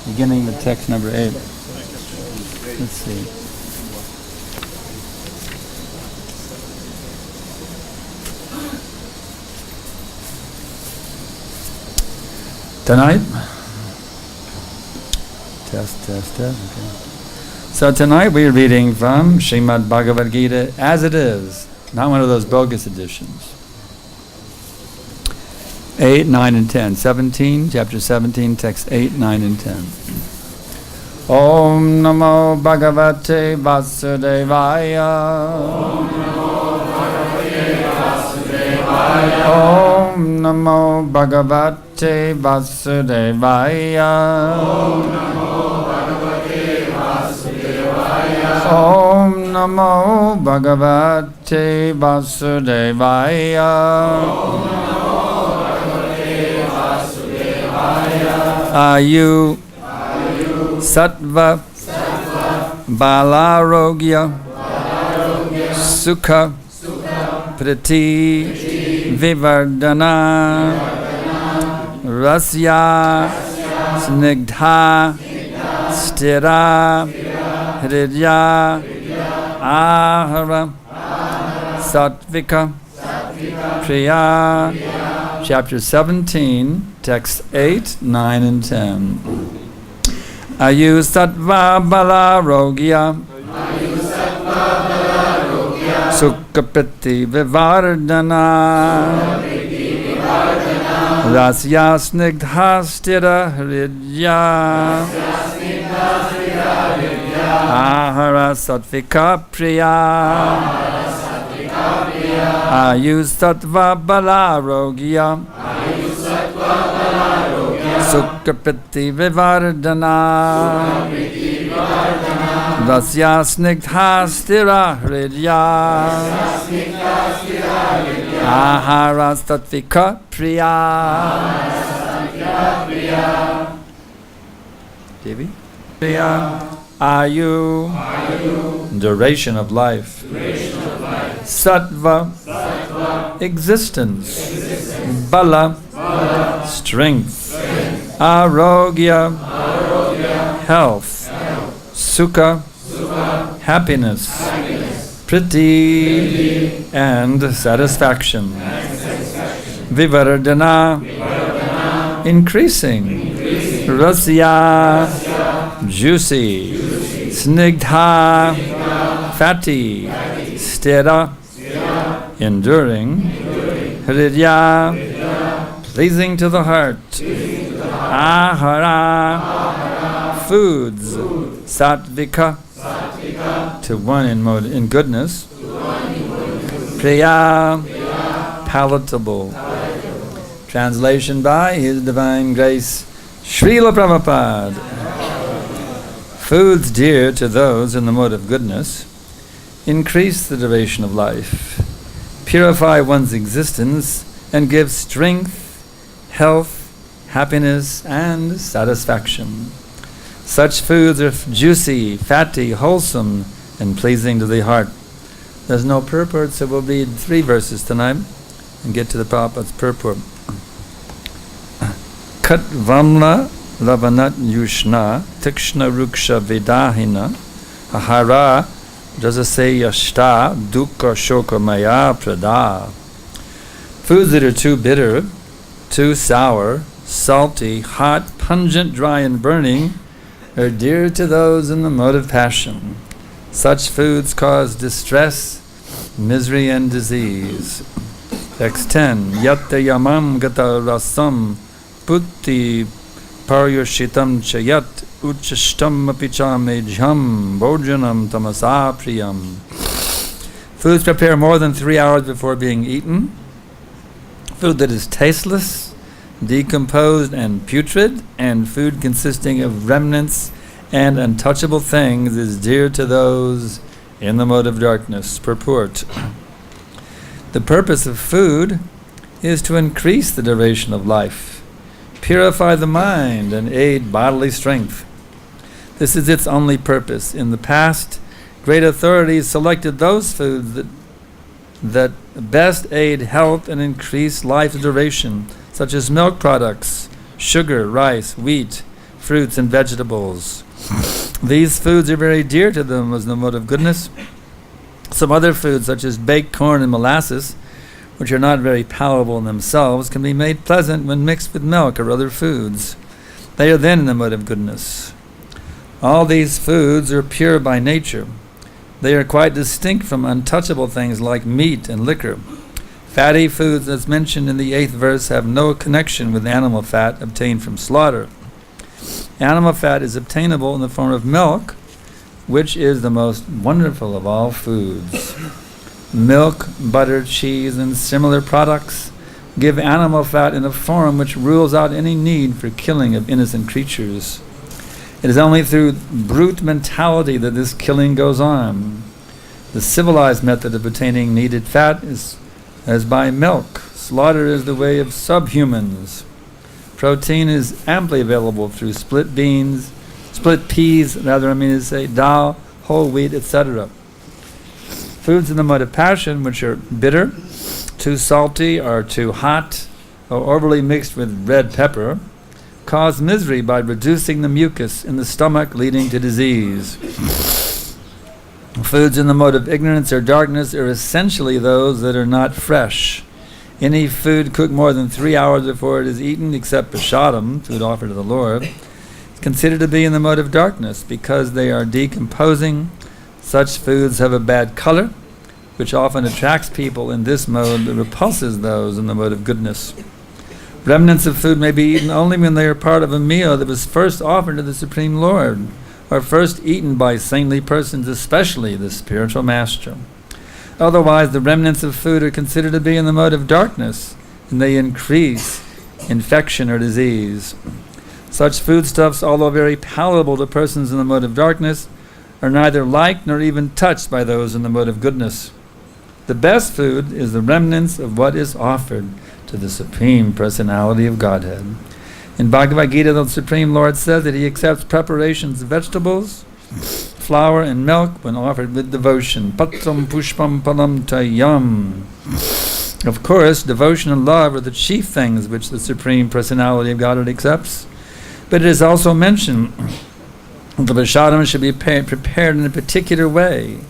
Beginning with text number 8. Let's see. Tonight, test. Okay. So tonight we're reading from Srimad Bhagavad-Gita as it is, not one of those bogus editions. 8, 9, and 10. 17, chapter 17, text 8, 9, and 10. Om Namo Bhagavate Vasudevaya. Om Namo Bhagavate Vasudevaya. Om Namo Bhagavate Vasudevaya. Om Namo Bhagavate Vasudevaya. Om Namo Bhagavate Vasudevaya. Om Namo Bhagavate Vasudevaya. Ayu Sattva Balarogya Sukha Prati Vivardhana Rasya Snigdha Stira Hridya Ahara Sattvika Priya. Chapter 17, text 8, 9, and 10. Ayu Sattva Balarogya Sukkapati Vivardhana Rasya Snigdha Stira Hridya Ahara Sattvika Priya. Ayu Sattva Balarogya Sukkapati Vivardhana Rasya Snigdha Stira Hridya Ahara Sattvika Priya. Devi? Priya. Ayu. Duration of life. Sattva. Existence. Bala. Strength. Arogya. Health. Sukha. Happiness. Priti. And satisfaction. Vivardhana. Increasing. Rasya. Juicy. Snigdha. Fatty. Stira. Enduring. Hridya. Pleasing to the heart. Ahara. Foods. Sattvika. To one in goodness. Priya. Palatable. Translation by His Divine Grace Srila Prabhupada. Foods dear to those in the mode of goodness increase the duration of life, purify one's existence, and give strength, health, happiness, and satisfaction. Such foods are juicy, fatty, wholesome, and pleasing to the heart. There's no purport, so we'll read 3 verses tonight and get to the Prabhupada's purport. Kat vamla lavanat yushna tikshna ruksha vedahina ahara jazase yashta dukkha shoka maya prada. Foods that are too bitter, too sour, salty, hot, pungent, dry, and burning are dear to those in the mode of passion. Such foods cause distress, misery, and disease. Text 10. Yatta yamam gata rasam putti paryoshitam chayat uchashtam apicha mejham bhojanam tamasa priyam. Foods prepare more than 3 hours before being eaten. Food that is tasteless, decomposed, and putrid, and food consisting of remnants and untouchable things is dear to those in the mode of darkness. Purport. The purpose of food is to increase the duration of life, purify the mind, and aid bodily strength. This is its only purpose. In the past, Great authorities selected those foods that best aid health and increase life duration, such as milk products, sugar, rice, wheat, fruits, and vegetables. These foods are very dear to them as the mode of goodness. Some other foods, such as baked corn and molasses, which are not very palatable in themselves, can be made pleasant when mixed with milk or other foods. They are then in the mode of goodness. All these foods are pure by nature. They are quite distinct from untouchable things like meat and liquor. Fatty foods, as mentioned in the 8th verse, have no connection with animal fat obtained from slaughter. Animal fat is obtainable in the form of milk, which is the most wonderful of all foods. Milk, butter, cheese, and similar products give animal fat in a form which rules out any need for killing of innocent creatures. It is only through brute mentality that this killing goes on. The civilized method of obtaining needed fat is as by milk. Slaughter is the way of subhumans. Protein is amply available through split peas, dal, whole wheat, etc. Foods in the mode of passion, which are bitter, too salty, or too hot, or overly mixed with red pepper, cause misery by reducing the mucus in the stomach, leading to disease. Foods in the mode of ignorance or darkness are essentially those that are not fresh. Any food cooked more than 3 hours before it is eaten, except prasadam, food offered to the Lord, is considered to be in the mode of darkness because they are decomposing. Such foods have a bad color, which often attracts people in this mode but repulses those in the mode of goodness. Remnants of food may be eaten only when they are part of a meal that was first offered to the Supreme Lord, or first eaten by saintly persons, especially the spiritual master. Otherwise, the remnants of food are considered to be in the mode of darkness, and they increase infection or disease. Such foodstuffs, although very palatable to persons in the mode of darkness, are neither liked nor even touched by those in the mode of goodness. The best food is the remnants of what is offered to the Supreme Personality of Godhead. In Bhagavad-Gita, the Supreme Lord says that He accepts preparations of vegetables, flour, and milk when offered with devotion. Patram pushpam palam tayam. Of course, devotion and love are the chief things which the Supreme Personality of Godhead accepts. But it is also mentioned the prasadam should be prepared in a particular way.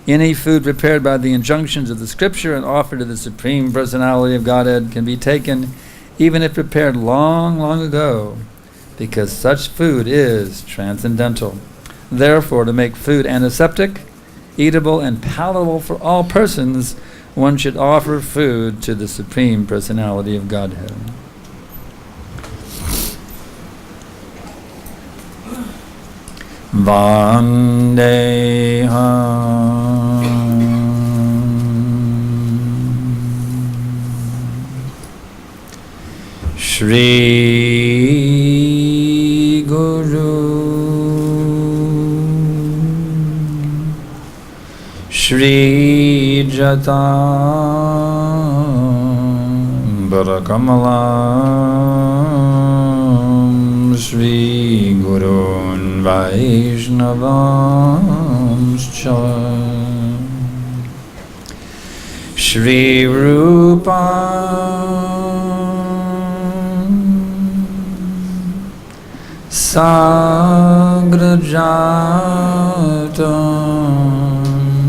Any food prepared by the injunctions of the Scripture and offered to the Supreme Personality of Godhead can be taken even if prepared long, long ago, because such food is transcendental. Therefore, to make food antiseptic, eatable, and palatable for all persons, one should offer food to the Supreme Personality of Godhead. Vandeham Shri Guru Shri Jatam Barakamalam Shri Gurun Vaishnavamscha Shri Rupa Sagrajatam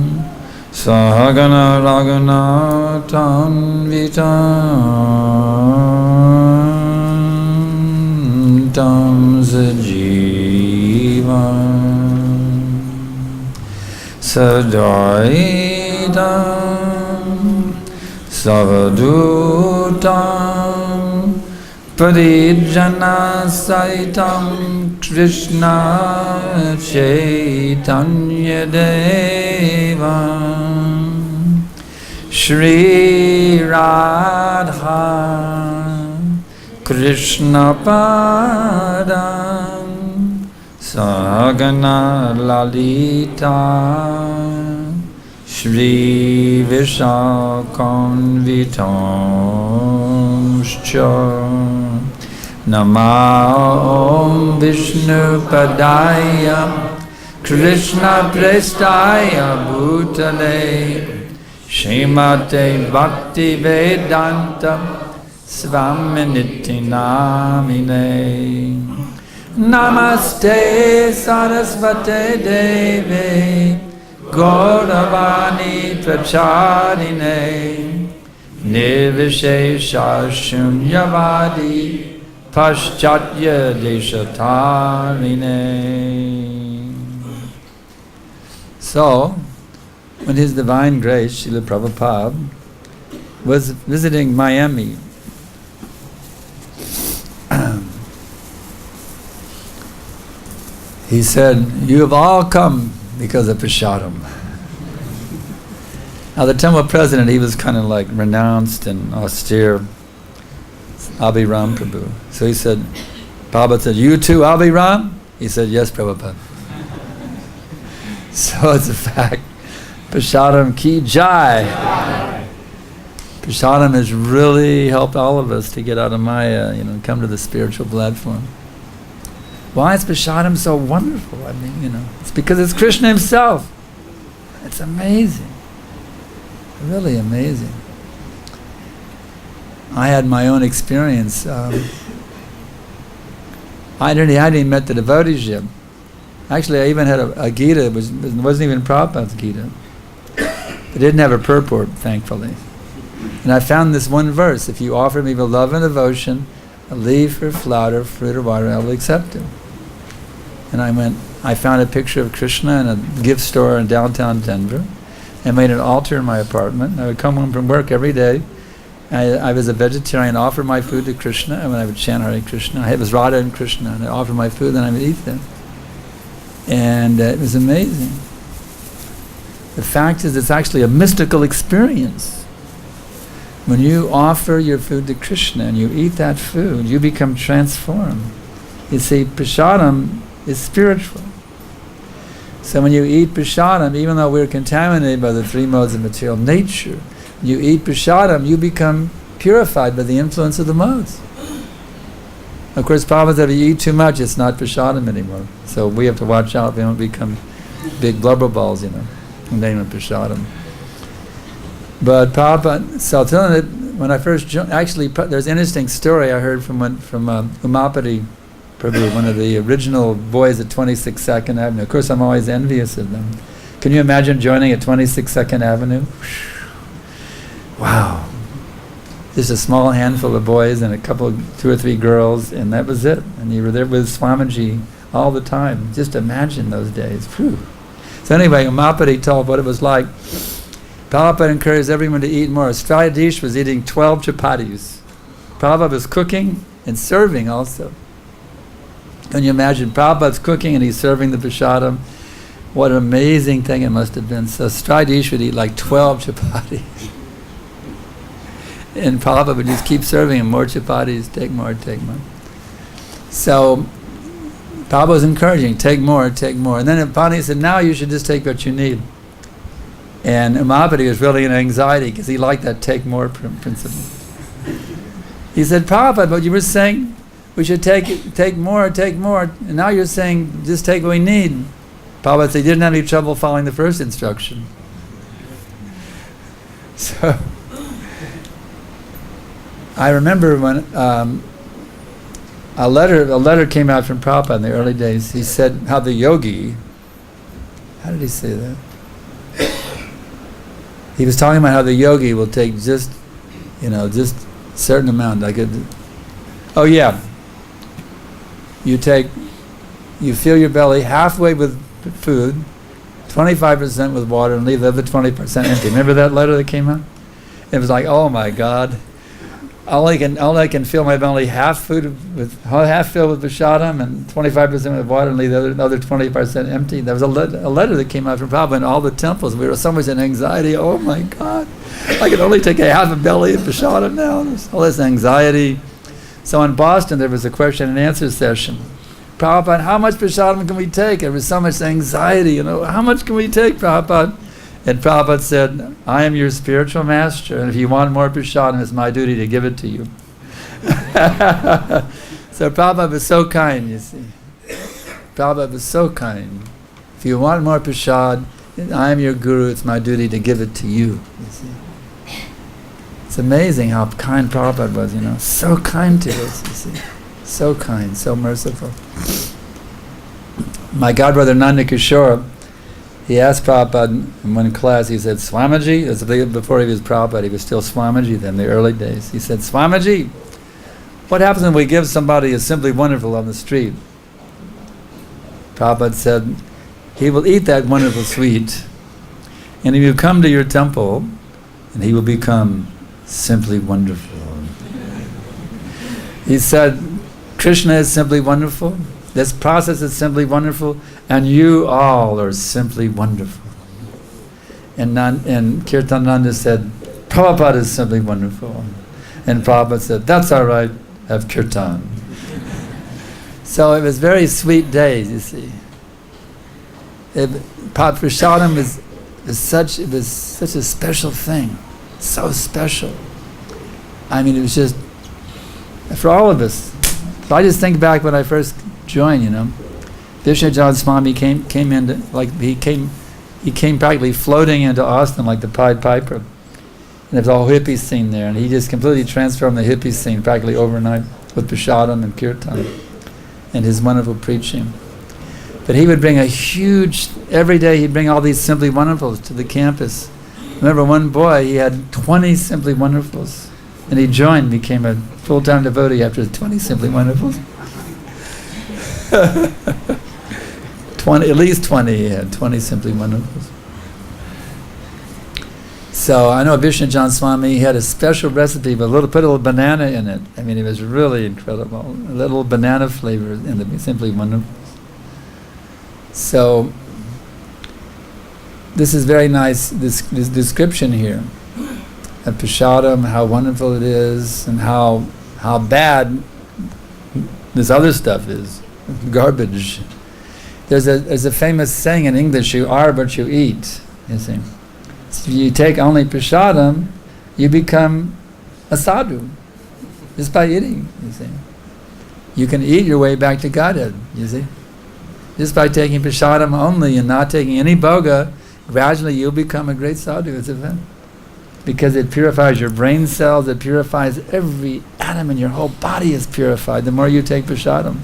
Sahagana Raghunathan Vitam Tam Sajivam Sadaitam Savadutam Parijana Saitam Krishna Chaitanya Devam Shri Radha Krishna Padam Sagana Lalita Shri Vishakam Vitamscha Nama Om Vishnu Padaya Krishna Prestaya Bhutale Srimate Bhakti Vedanta Svaminiti Namine Namaste Sarasvate Devi Gauravani Pracharine Nirvishesha Shunyavadi Paschatya Deshatarine. So, when His Divine Grace, Srila Prabhupada, was visiting Miami, he said, "You have all come because of Prasadam." Now the temple president, he was kind of like renounced and austere, Abhiram Prabhu. So he said, Prabhupada said, "You too, Abhiram?" He said, "Yes, Prabhupada." So it's a fact. Prasadam ki jai. Prasadam has really helped all of us to get out of Maya, come to the spiritual platform. Why is Prasadam so wonderful? I mean, it's because it's Krishna Himself. It's amazing. Really amazing. I had my own experience. I hadn't even met the devotees yet. Actually, I even had a Gita. It wasn't even Prabhupada's Gita. It didn't have a purport, thankfully. And I found this one verse: "If you offer me with love and devotion, a leaf or flower, fruit or water, I will accept it." And I found a picture of Krishna in a gift store in downtown Denver. I made an altar in my apartment. I would come home from work every day. I was a vegetarian, offer my food to Krishna, and I would chant Hare Krishna. It was Radha and Krishna, and I offer my food, and I would eat them. And it was amazing. The fact is, it's actually a mystical experience. When you offer your food to Krishna and you eat that food, you become transformed. You see, prasadam is spiritual. So when you eat prasadam, even though we're contaminated by the three modes of material nature, you eat prasadam, you become purified by the influence of the modes. Of course, Prabhupada said if you eat too much, it's not prasadam anymore. So we have to watch out we don't become big blubber balls, in the name of prasadam. But Prabhupada, so telling it, when I first joined, actually, there's an interesting story I heard from Umapati Prabhu, one of the original boys at 26 Second Avenue. Of course, I'm always envious of them. Can you imagine joining at 26 Second Avenue? Wow. Just a small handful of boys and two or three girls, and that was it. And you were there with Swamiji all the time. Just imagine those days. Whew. So anyway, Umapati told what it was like. Prabhupada encouraged everyone to eat more. Strayadish was eating 12 chapatis. Prabhupada was cooking and serving also. Can you imagine? Prabhupada's cooking and he's serving the prasadam. What an amazing thing it must have been. So Strayadish would eat like 12 chapatis. And Prabhupada would just keep serving him more chapatis, take more, take more. So Prabhupada was encouraging, take more, take more. And then Pani said, now you should just take what you need. And Umapati was really in anxiety because he liked that take more principle. He said, Prabhupada, but you were saying we should take more, and now you're saying just take what we need. Prabhupada said he didn't have any trouble following the first instruction. So I remember when a letter came out from Prabhupada in the early days. He said how the yogi, how did he say that? He was talking about how the yogi will take just certain amount. You fill your belly halfway with food, 25% with water, and leave the other 20% empty. Remember that letter that came out? It was like, oh my God. All I can fill my belly half filled with prasadam and 25% with water and leave the other 20% empty. There was a letter that came out from Prabhupada in all the temples. We were so much in anxiety. Oh my God, I can only take a half a belly of prasadam now. There's all this anxiety. So in Boston there was a question and answer session. Prabhupada, how much prasadam can we take? There was so much anxiety. How much can we take, Prabhupada? And Prabhupada said, I am your spiritual master, and if you want more prasadam, it's my duty to give it to you. So Prabhupada was so kind, you see. Prabhupada was so kind. If you want more prasad, I am your guru, it's my duty to give it to you. You see? It's amazing how kind Prabhupada was, so kind to us, you see. So kind, so merciful. My godbrother Nanda Kishore, he asked Prabhupada in one class, he said, Swamiji, this was before he was Prabhupada, he was still Swamiji then, the early days. He said, Swamiji, what happens when we give somebody a Simply Wonderful on the street? Prabhupada said, he will eat that wonderful sweet, and he will come to your temple, and he will become simply wonderful. He said, Krishna is simply wonderful, this process is simply wonderful, and you all are simply wonderful. And Kirtananda said, Prabhupada is simply wonderful. And Prabhupada said, that's all right, have kirtan. So it was very sweet days, you see. Prasadam was such a special thing, so special. I mean, it was just for all of us. So I just think back when I first joined, Vishnujan Swami came into, like he came practically floating into Austin like the Pied Piper, and there was a whole hippie scene there, and he just completely transformed the hippie scene practically overnight with prasadam and kirtan and his wonderful preaching. But he would bring every day he'd bring all these Simply Wonderfuls to the campus. I remember one boy, he had 20 Simply Wonderfuls, and he became a full-time devotee after 20 Simply Wonderfuls. 20, at least 20 he had, 20 Simply Wonderfuls. So I know Vishnujan Swami, he had a special recipe, but put a little banana in it. I mean, it was really incredible. A little banana flavor in the Simply Wonderfuls. So this is very nice, this description here of prasadam, how wonderful it is, and how bad this other stuff is, garbage. There's a famous saying in English, you are what you eat, you see. So if you take only prasadam, you become a sadhu, just by eating, you see. You can eat your way back to Godhead, you see. Just by taking prasadam only and not taking any bhoga, gradually you'll become a great sadhu. It's a fact. Because it purifies your brain cells, it purifies every atom in your whole body is purified the more you take prasadam.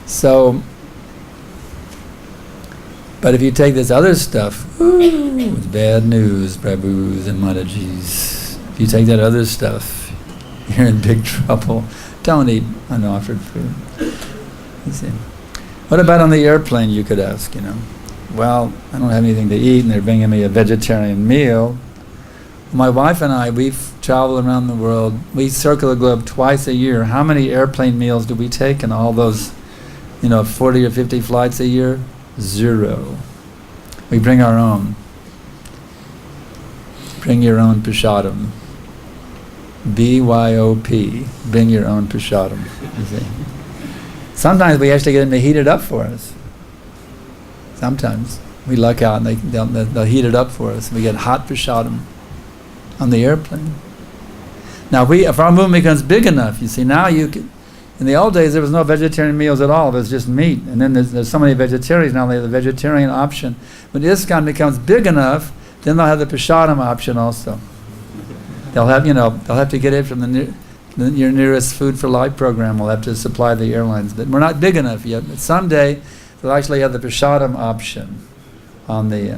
So, but if you take this other stuff, it's bad news, Prabhus and Matajis. If you take that other stuff, you're in big trouble. Don't eat unoffered food. You see. What about on the airplane, you could ask, Well, I don't have anything to eat and they're bringing me a vegetarian meal. My wife and I, we've traveled around the world. We circle the globe twice a year. How many airplane meals do we take in all those, 40 or 50 flights a year? 0. We bring our own. Bring your own prasadam. BYOP. Bring your own prasadam. You see. Sometimes we actually get them to heat it up for us. Sometimes we luck out and they'll heat it up for us. We get hot prasadam on the airplane. Now, if our movement becomes big enough, you see, now you can. In the old days, there was no vegetarian meals at all. It was just meat, and then there's so many vegetarians now. They have the vegetarian option. When ISKCON becomes big enough, then they'll have the prasadam option also. They'll have to get it from your nearest Food for Life program. Will have to supply the airlines, but we're not big enough yet. But someday they'll actually have the prasadam option on the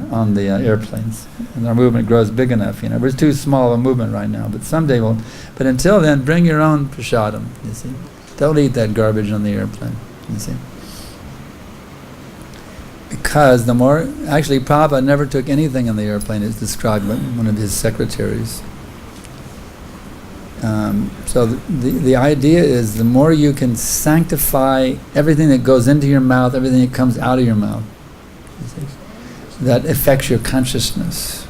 airplanes, and our movement grows big enough. We're too small of a movement right now, but someday we'll. But until then, bring your own prasadam. You see, don't eat that garbage on the airplane. You see, because actually Prabhupada never took anything on the airplane. It's described by one of his secretaries. So the idea is the more you can sanctify everything that goes into your mouth, everything that comes out of your mouth, that affects your consciousness.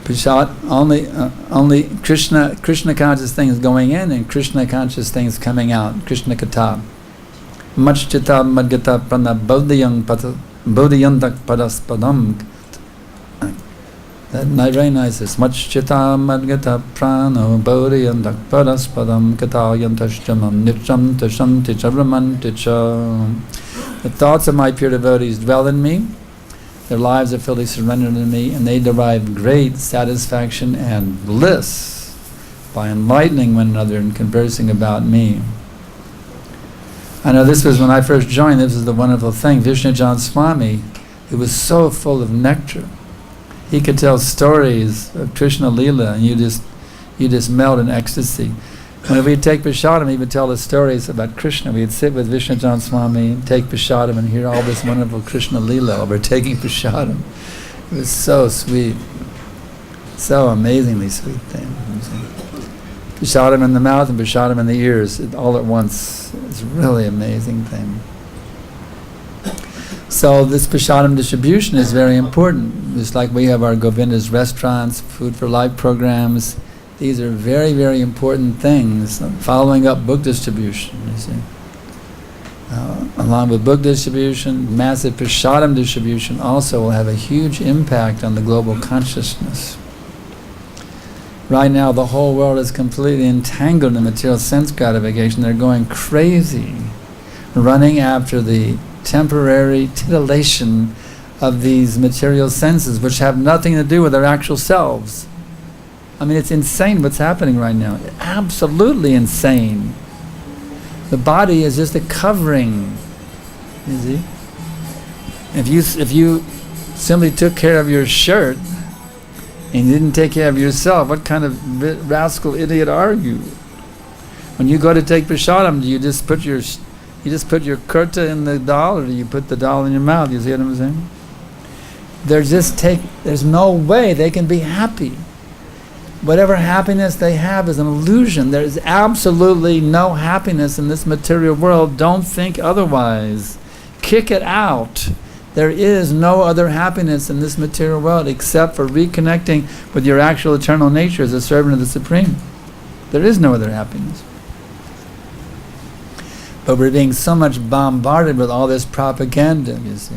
Prasad, only Krishna conscious things going in and Krishna conscious things coming out. Krishna kata. Machchita madgata prana bodhiyantak padaspadam. Very nice. It's much chitam madgata prano bodhiyantak padaspadam katayantashamam nityam tasham tichavramanticha. The thoughts of my pure devotees dwell in me. Their lives are fully surrendered to me, and they derive great satisfaction and bliss by enlightening one another and conversing about me. I know this was when I first joined, this was the wonderful thing. Vishnujan Swami, he was so full of nectar. He could tell stories of Krishna Leela, and you just melt in ecstasy. When we'd take prasadam, he would tell us stories about Krishna. We'd sit with Vishnujan Swami and take prasadam and hear all this wonderful Krishna Leela while we're taking prasadam. It was so sweet. So amazingly sweet thing. Prasadam in the mouth and prasadam in the ears, all at once. It's a really amazing thing. So this prasadam distribution is very important. Just like we have our Govinda's restaurants, Food for Life programs, these are very, very important things. Following up book distribution, you see. Along with book distribution, massive prasadam distribution also will have a huge impact on the global consciousness. Right now, the whole world is completely entangled in material sense gratification. They're going crazy, running after the temporary titillation of these material senses, which have nothing to do with their actual selves. I mean, it's insane what's happening right now. Absolutely insane. The body is just a covering. You see? If you simply took care of your shirt and you didn't take care of yourself, what kind of rascal idiot are you? When you go to take prasadam, do you just put your kurta in the dal, or do you put the dal in your mouth? You see what I'm saying? There's no way they can be happy. Whatever happiness they have is an illusion. There is absolutely no happiness in this material world. Don't think otherwise. Kick it out. There is no other happiness in this material world except for reconnecting with your actual eternal nature as a servant of the Supreme. There is no other happiness. But we're being so much bombarded with all this propaganda, you see.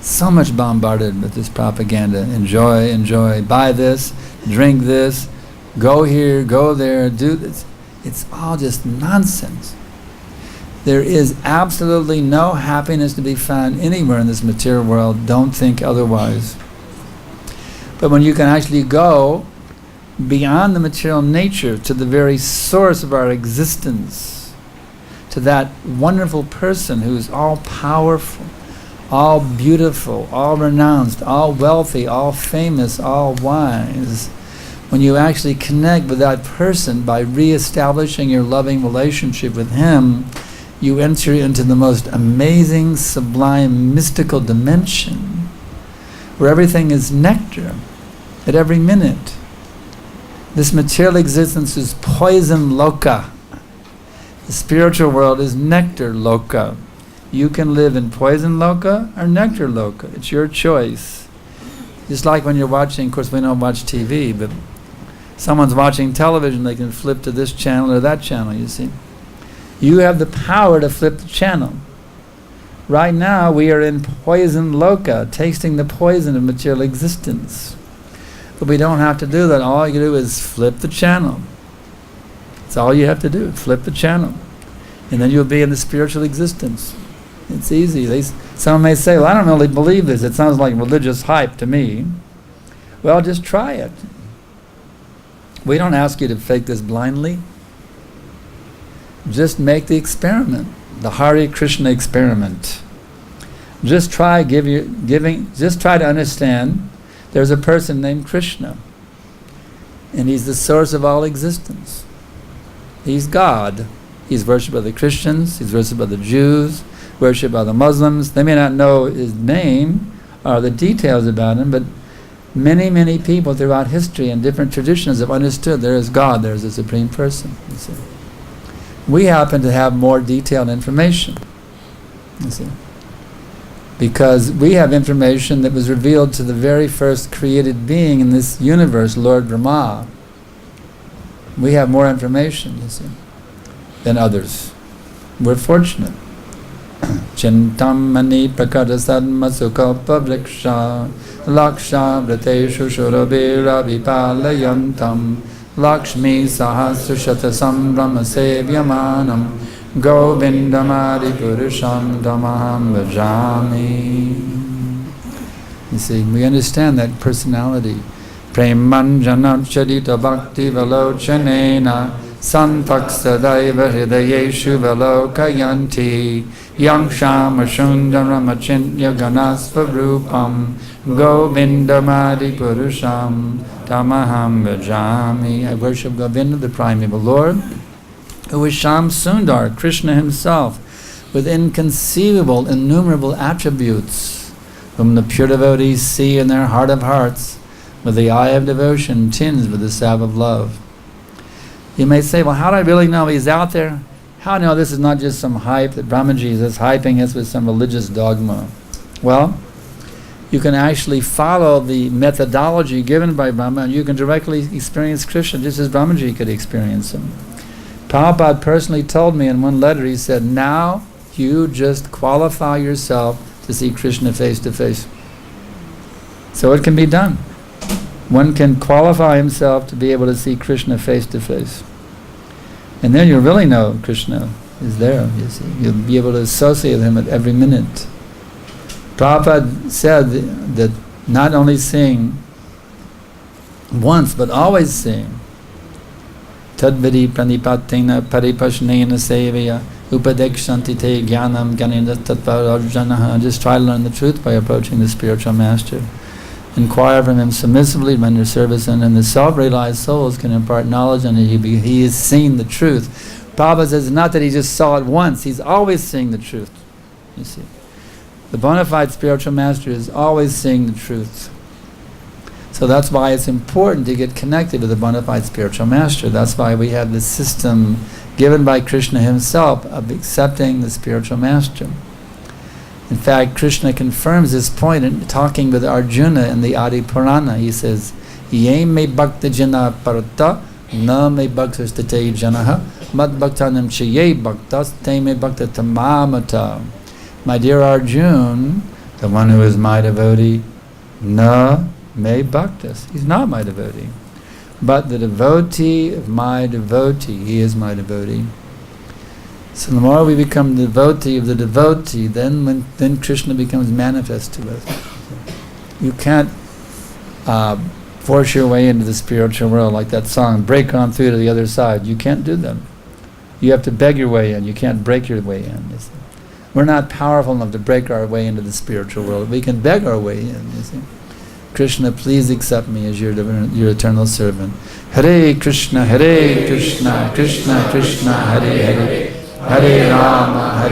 So much bombarded with this propaganda. Enjoy, buy this, drink this, go here, go there, do this. It's all just nonsense. There is absolutely no happiness to be found anywhere in this material world. Don't think otherwise. But when you can actually go beyond the material nature to the very source of our existence, to that wonderful person who is all powerful, all beautiful, all renounced, all wealthy, all famous, all wise, when you actually connect with that person by re-establishing your loving relationship with him, you enter into the most amazing, sublime, mystical dimension where everything is nectar at every minute. This material existence is poison loka. The spiritual world is nectar loka. You can live in poison loka or nectar loka. It's your choice. Just like when you're watching, of course we don't watch TV, but someone's watching television, they can flip to this channel or that channel, you see. You have the power to flip the channel. Right now we are in poison loka, tasting the poison of material existence. But we don't have to do that. All you do is flip the channel. That's all you have to do, flip the channel. And then you'll be in the spiritual existence. It's easy. Some may say, well, I don't really believe this. It sounds like religious hype to me. Well, just try it. We don't ask you to fake this blindly. Just make the experiment, the Hare Krishna experiment. Just try to understand there's a person named Krishna, and he's the source of all existence. He's God. He's worshipped by the Christians, he's worshipped by the Jews, worshipped by the Muslims. They may not know his name or the details about him, but many, many people throughout history and different traditions have understood there is God, there is a supreme person. You see. We happen to have more detailed information, you see, because we have information that was revealed to the very first created being in this universe, Lord Brahma. We have more information, you see, than others. We're fortunate. Chintam mani prakadasad masukalpa vriksha Laksha vrateshu shurabhira vipalayantam Lakshmi sahasra shatasam brahma sevyamanam Govindamadi purusham damaham bhajami. You see, we understand that personality. Premanjana charita bhakti velochanena Santaksadaiva hridayeshu velokayanti Yang shama shundaramachintya ganasvarupam Govindamadi purusham tamaham bhajami. I worship Govinda, the primeval Lord, who is Sham Sundar, Krishna himself, with inconceivable, innumerable attributes, whom the pure devotees see in their heart of hearts, with the eye of devotion tinged with the salve of love. You may say, well, how do I really know he's out there? How do I know this is not just some hype that Brahmaji is hyping us with some religious dogma? Well, you can actually follow the methodology given by Brahma, and you can directly experience Krishna just as Brahmaji could experience him. Prabhupada personally told me in one letter, he said, now you just qualify yourself to see Krishna face to face. So it can be done. One can qualify himself to be able to see Krishna face to face. And then you'll really know Krishna is there, you see. You'll be able to associate him at every minute. Prabhupada said that not only seeing once, but always seeing. Tadvidi pranipatena paripashnena sevaya upadekshanti te jnanam gyanenda tattva. Just try to learn the truth by approaching the spiritual master. Inquire from him submissively, render service, and the self-realized souls can impart knowledge, and he has seen the truth. Prabhupada says not that he just saw it once, he's always seeing the truth. You see, the bona fide spiritual master is always seeing the truth. So that's why it's important to get connected to the bona fide spiritual master. That's why we have this system given by Krishna himself of accepting the spiritual master. In fact, Krishna confirms this point in talking with Arjuna in the Adi Purana. He says, Ye me bhakta jana parata, na me bhaktas tate janaha, mad bhaktanam chaye bhaktas, te me bhakta tamamata. My dear Arjuna, the one who is my devotee, na me bhaktas. He's not my devotee. But the devotee of my devotee, he is my devotee. So the more we become the devotee of the devotee, then Krishna becomes manifest to us. You can't force your way into the spiritual world like that song, break on through to the other side. You can't do that. You have to beg your way in. You can't break your way in. You see. We're not powerful enough to break our way into the spiritual world. We can beg our way in. You see. Krishna, please accept me as your eternal servant. Hare Krishna, Krishna Krishna, Hare Hare. Hare Rama,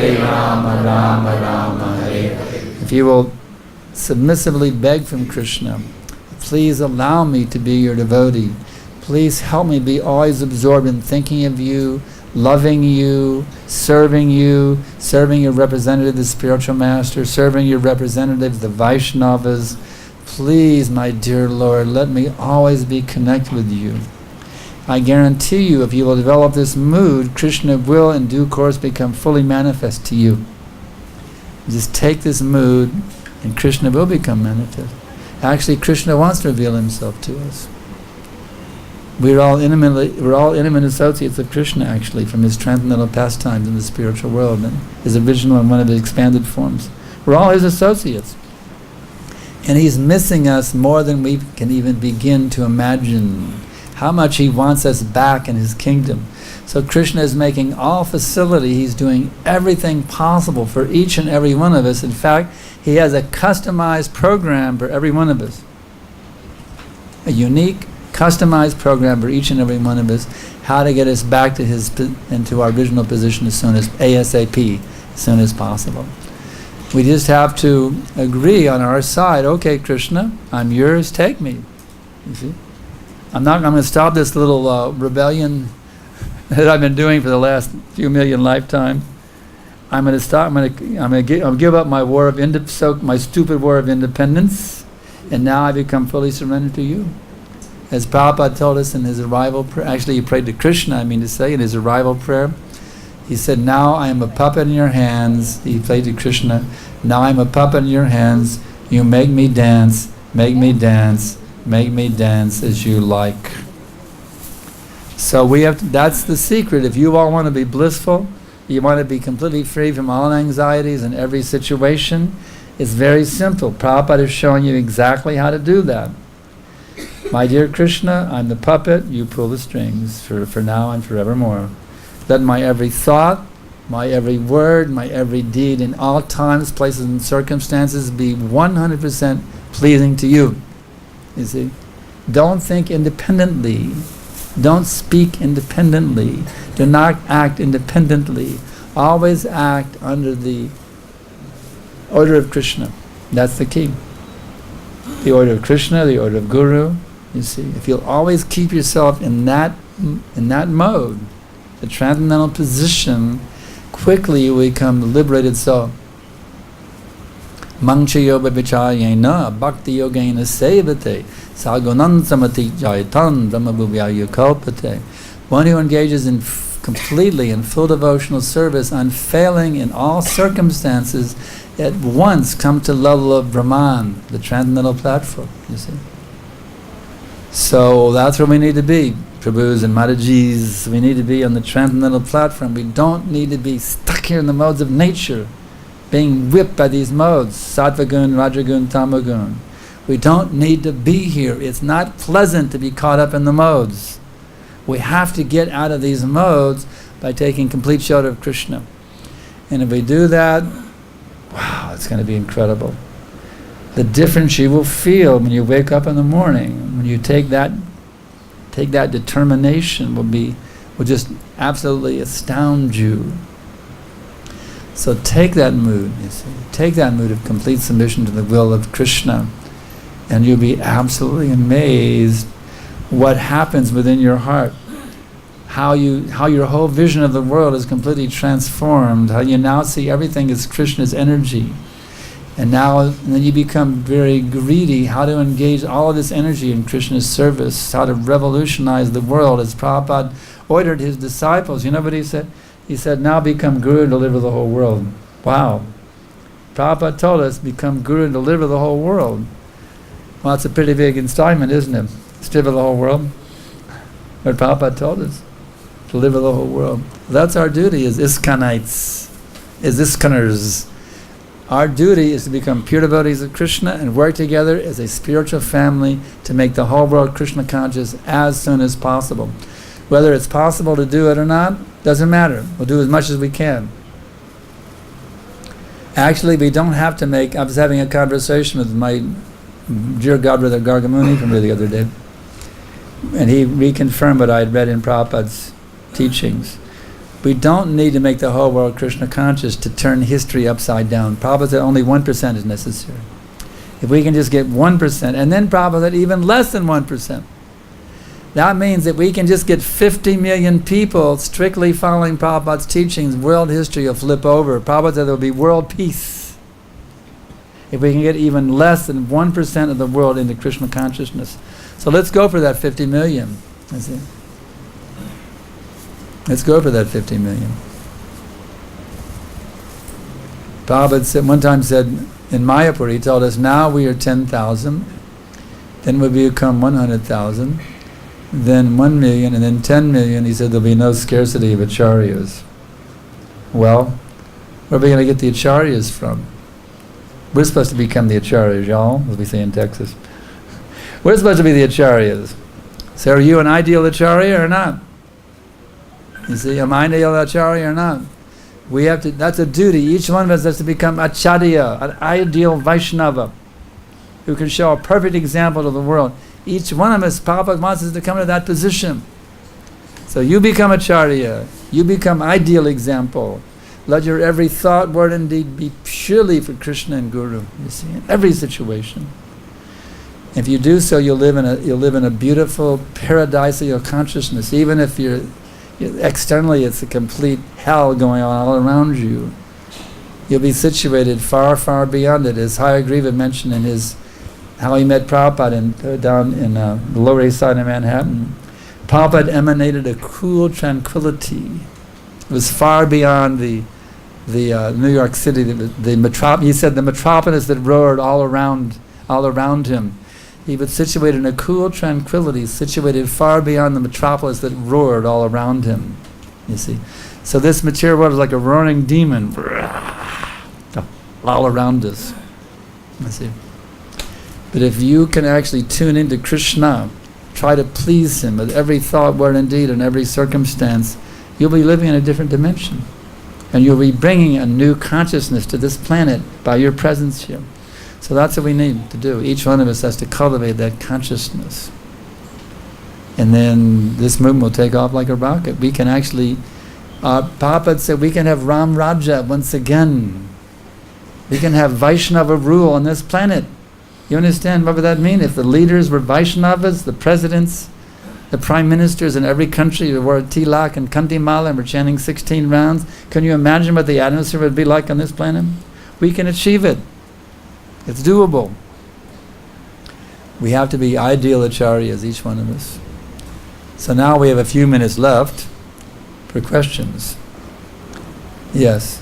Rama Rama, Hare. If you will submissively beg from Krishna, please allow me to be your devotee. Please help me be always absorbed in thinking of you, loving you, serving your representative, the spiritual master, serving your representatives, the Vaishnavas. Please, my dear Lord, let me always be connected with you. I guarantee you, if you will develop this mood, Krishna will in due course become fully manifest to you. Just take this mood and Krishna will become manifest. Actually, Krishna wants to reveal himself to us. We're all intimate associates of Krishna, actually, from his transcendental pastimes in the spiritual world, and his original and one of his expanded forms. We're all his associates. And he's missing us more than we can even begin to imagine. How much he wants us back in his kingdom. So Krishna is making all facility. He's doing everything possible for each and every one of us. In fact, he has a customized program for every one of us. A unique, customized program for each and every one of us, how to get us back to into our original position as soon as ASAP, as soon as possible. We just have to agree on our side, okay, Krishna, I'm yours, take me. You see? I'm going to stop this little rebellion that I've been doing for the last few million lifetimes. I'm going to stop. I'll give up my my stupid war of independence, and now I become fully surrendered to you. As Prabhupada told us in his arrival prayer, actually he prayed to Krishna, in his arrival prayer. He said, now I am a puppet in your hands. He played to Krishna. Now I'm a puppet in your hands. You make me dance, make me dance, make me dance as you like. So we have to, that's the secret. If you all want to be blissful, you want to be completely free from all anxieties in every situation, it's very simple. Prabhupada is showing you exactly how to do that. My dear Krishna, I'm the puppet, you pull the strings for now and forevermore. Let my every thought, my every word, my every deed in all times, places and circumstances be 100% pleasing to you. You see? Don't think independently. Don't speak independently. Do not act independently. Always act under the order of Krishna. That's the key. The order of Krishna, the order of Guru. You see, if you'll always keep yourself in that mode, the transcendental position, quickly you become the liberated soul. Manchayoba vichayena bhakti-yogena sevate sagunan samati jayatan brahmabhuvya kalpate. One who engages in completely in full devotional service, unfailing in all circumstances, at once come to the level of Brahman, the transcendental platform, you see. So that's where we need to be, Prabhus and Matajis. We need to be on the transcendental platform. We don't need to be stuck here in the modes of nature, being whipped by these modes, Sattvagun, Rajagun, Tamagun. We don't need to be here. It's not pleasant to be caught up in the modes. We have to get out of these modes by taking complete shelter of Krishna. And if we do that, wow, it's going to be incredible. The difference you will feel when you wake up in the morning, when you take that determination, will just absolutely astound you. So take that mood, you see. Take that mood of complete submission to the will of Krishna, and you'll be absolutely amazed what happens within your heart. How your whole vision of the world is completely transformed, how you now see everything as Krishna's energy. And then you become very greedy how to engage all of this energy in Krishna's service, how to revolutionize the world, as Prabhupada ordered his disciples. You know what he said? He said, now become guru and deliver the whole world. Wow. Prabhupada told us, become guru and deliver the whole world. Well, it's a pretty big installment, isn't it? Deliver the whole world. What Prabhupada told us. Deliver the whole world. That's our duty as ISKCONites, as ISKCONers. Our duty is to become pure devotees of Krishna and work together as a spiritual family to make the whole world Krishna conscious as soon as possible. Whether it's possible to do it or not, doesn't matter. We'll do as much as we can. Actually, we don't have to make... I was having a conversation with my dear godbrother Gargamuni from the other day, and he reconfirmed what I had read in Prabhupada's teachings. We don't need to make the whole world Krishna conscious to turn history upside down. Prabhupada said only 1% is necessary. If we can just get 1%, and then Prabhupada said even less than 1%, that means that we can just get 50 million people strictly following Prabhupada's teachings, world history will flip over. Prabhupada said there will be world peace. If we can get even less than 1% of the world into Krishna consciousness. So let's go for that 50 million. I see. Let's go for that 50 million. Prabhupada one time said, in Mayapur, he told us, now we are 10,000, then we become 100,000, then 1 million, and then 10 million. He said there'll be no scarcity of acharyas. Well, where are we going to get the acharyas from? We're supposed to become the acharyas, y'all, as we say in Texas. We're supposed to be the acharyas. So are you an ideal acharya or not? You see, am I an ideal acharya or not? We have to, that's a duty. Each one of us has to become acharya, an ideal Vaishnava, who can show a perfect example to the world. Each one of us, Prabhupada wants us to come to that position. So you become acharya, you become ideal example. Let your every thought, word, and deed be purely for Krishna and Guru, you see, in every situation. If you do so, you'll live in a beautiful paradisial consciousness, even if externally it's a complete hell going on all around you. You'll be situated far, far beyond it, as Hayagriva mentioned in his how he met Prabhupada down in the Lower East Side of Manhattan. Prabhupada emanated a cool tranquility, It was far beyond the New York City. He said the metropolis that roared all around him. He was situated in a cool tranquility, situated far beyond the metropolis that roared all around him. You see, so this material world is like a roaring demon, all around us. You see, but if you can actually tune into Krishna, try to please him with every thought, word, and deed, and every circumstance, you'll be living in a different dimension. And you'll be bringing a new consciousness to this planet by your presence here. So that's what we need to do. Each one of us has to cultivate that consciousness. And then this movement will take off like a rocket. We can actually, Prabhupada said, we can have Ram Raja once again. We can have Vaishnava rule on this planet. You understand what would that mean? If the leaders were Vaishnavas, the presidents, the prime ministers in every country who wore tilak and kantimala and were chanting 16 rounds, can you imagine what the atmosphere would be like on this planet? We can achieve it. It's doable. We have to be ideal acharyas, each one of us. So now we have a few minutes left for questions. Yes?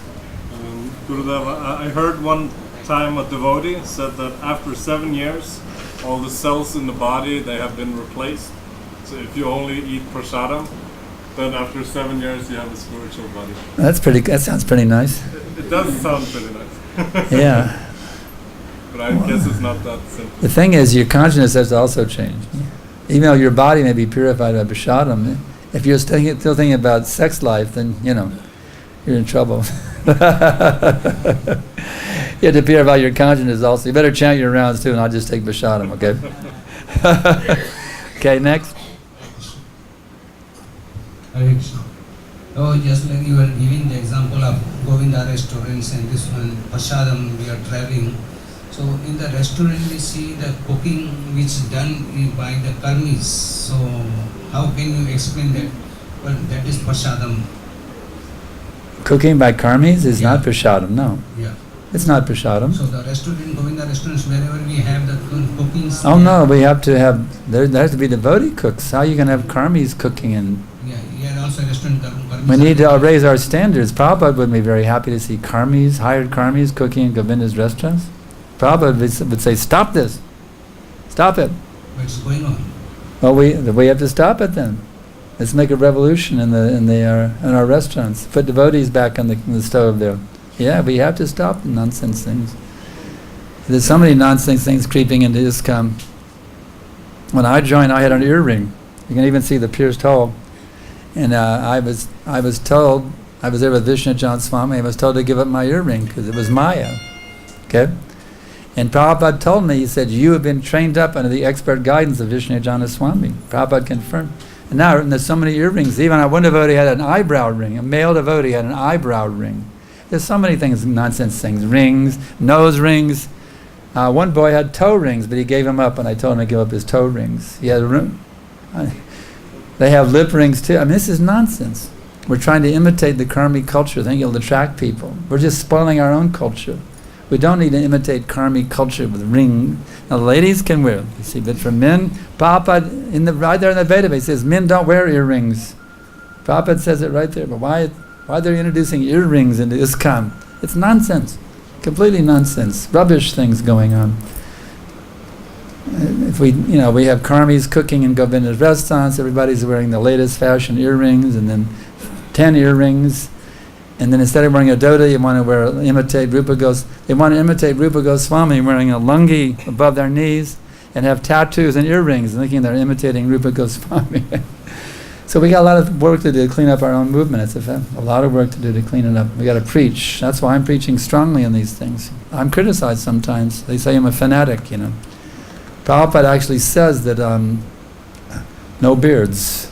Gurudev, I heard one time a devotee said that after 7 years, all the cells in the body, they have been replaced. So if you only eat prasadam, then after 7 years you have a spiritual body. That sounds pretty nice. It does sound pretty nice. Yeah. But I guess it's not that simple. The thing is, your consciousness has to also change. Even though your body may be purified by prasadam, if you're still thinking about sex life, then, you're in trouble. You have to purify your consciousness also. You better chant your rounds too, and I'll just take prasadam, okay? Okay, next. Hare Krishna. Oh, just like you were giving the example of Govinda restaurants and this one, prasadam, we are traveling. So in the restaurant we see the cooking which is done by the karmis. So how can you explain that? Well, that is prasadam. Cooking by karmis is not prasadam, no. Yeah. It's not prasadam. So the restaurant, Govinda restaurants, wherever we have the cooking. Oh no, we have to have, there has to be devotee cooks. How are you going to have karmis cooking? And Yeah, also restaurant karmis. we need to raise our standards. Prabhupada would be very happy to see karmis, hired karmis cooking in Govinda's restaurants. Prabhupada would say, stop this. Stop it. What's going on? Well, we have to stop it then. Let's make a revolution in our restaurants. Put devotees back on the stove there. Yeah, we have to stop the nonsense things. There's so many nonsense things creeping into ISKCON. When I joined, I had an earring. You can even see the pierced hole. And I was told, I was there with Vishnu Swami, I was told to give up my earring because it was Maya. Okay? And Prabhupada told me, he said, you have been trained up under the expert guidance of Vishnu Swami. Prabhupada confirmed. And now there's so many earrings. Even one devotee had an eyebrow ring. A male devotee had an eyebrow ring. There's so many things, nonsense things. Rings, nose rings. One boy had toe rings, but he gave them up, and I told him to give up his toe rings. He had a ring. They have lip rings too. I mean, this is nonsense. We're trying to imitate the karmic culture, thinking it'll attract people. We're just spoiling our own culture. We don't need to imitate karmic culture with ring. Now, the ladies can wear them, you see, but for men, Prabhupada, right there in the Veda, he says, men don't wear earrings. Prabhupada says it right there, but why they're introducing earrings into ISKCON? It's nonsense. Completely nonsense. Rubbish things going on. If we have karmis cooking in Govinda's restaurants, everybody's wearing the latest fashion earrings, and then 10 earrings. And then instead of wearing a dhoti, you want to imitate Rupa Goswami wearing a lungi above their knees and have tattoos and earrings, and thinking they're imitating Rupa Goswami. So we got a lot of work to do to clean up our own movement. It's a lot of work to do to clean it up. We got to preach. That's why I'm preaching strongly on these things. I'm criticized sometimes. They say I'm a fanatic, Prabhupada actually says that no beards.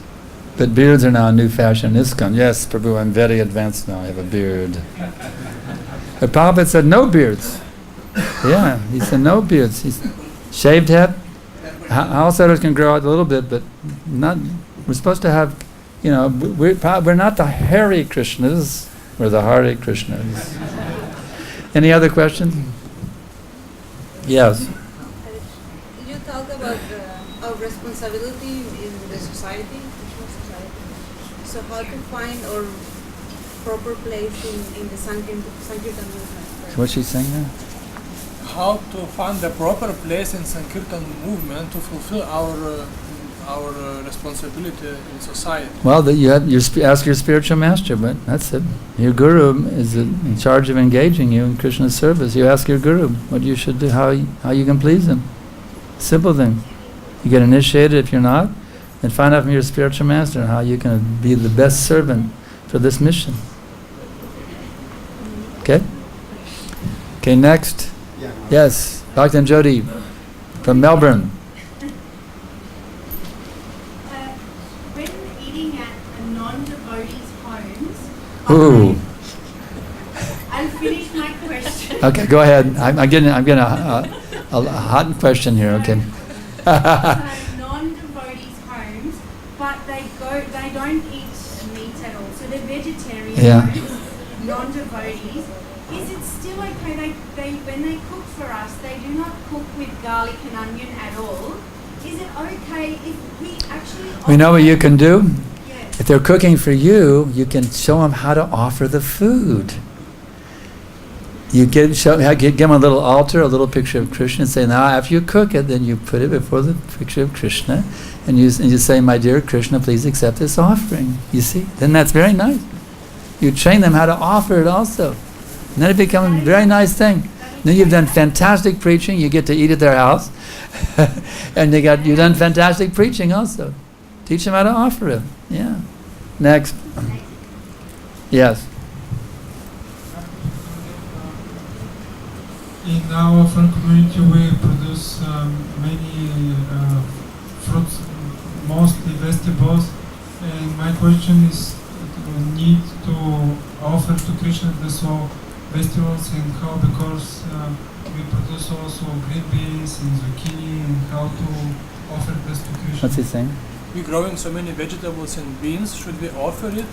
But beards are now a new fashion in ISKCON. Yes, Prabhu, I'm very advanced now. I have a beard. But Prabhupada said no beards. Yeah, he said no beards. He's shaved head. Householders can grow out a little bit, but not. We're supposed to have, we're not the hairy Krishnas. We're the Hare Krishnas. Any other questions? Yes. You talk about our responsibility in the society. So how to find or proper place in the Sankirtan movement? What's she saying there? How to find the proper place in Sankirtan movement to fulfill our responsibility in society. Well, ask your spiritual master, but that's it. Your guru is in charge of engaging you in Krishna's service. You ask your guru what you should do, how you can please him. Simple thing. You get initiated. If you're not, then find out from your spiritual master how you can be the best servant for this mission. Okay? Okay, next. Yes, Dr. Jyoti from Melbourne. When eating at a non-devotee's homes, Ooh. I'll finish my question. Okay, go ahead. I'm getting a hot question here. Okay. Non-devotees' homes, but they don't eat meat at all, so they're vegetarian. Yeah. Homes, non-devotees. Is it still okay? When they cook for us, they do not cook with garlic and onion at all. Is it okay if we actually? We know what you can do. Yes. If they're cooking for you, you can show them how to offer the food. You give them a little altar, a little picture of Krishna, and say, now after you cook it, then you put it before the picture of Krishna, and you say, my dear Krishna, please accept this offering. You see? Then that's very nice. You train them how to offer it also. And then it becomes a very nice thing. Then you've done fantastic preaching, you get to eat at their house, and you've done fantastic preaching also. Teach them how to offer it. Yeah. Next. Yes. In our Afro community, we produce many fruits, mostly vegetables. And my question is, need to offer to Krishna the vegetables and how, because we produce also green beans and zucchini, and how to offer this to Krishna. What's he saying? We're growing so many vegetables and beans. Should we offer it?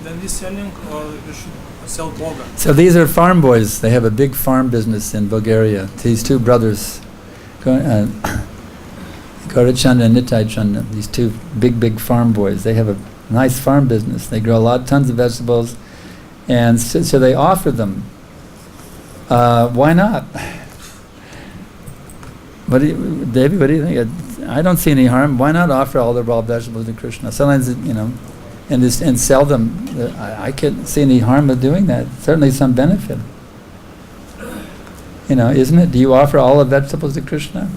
Then we're selling, or we should sell boga? So these are farm boys. They have a big farm business in Bulgaria. These two brothers, Gaurachanda and Nitai Chanda, these two big farm boys. They have a nice farm business. They grow tons of vegetables, and so they offer them. Why not? David, what do you think? I don't see any harm. Why not offer all the raw vegetables to Krishna? Sometimes, and sell them. I can't see any harm with doing that. Certainly some benefit. Isn't it? Do you offer all the vegetables to Krishna?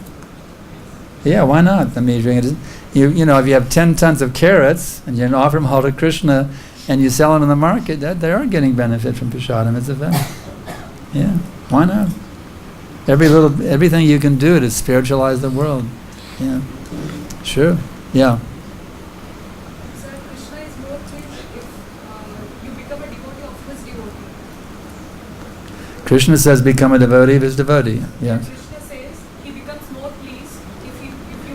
Yeah, why not? I mean, if you have 10 tons of carrots and you offer them all to Krishna and you sell them in the market, they are getting benefit from prasadam. It's a benefit. Yeah, why not? Everything you can do to spiritualize the world. Yeah, sure. Yeah. Sir, Krishna is more pleased if you become a devotee of his devotee. Krishna says, become a devotee of his devotee. Yeah. Krishna says he becomes more pleased if you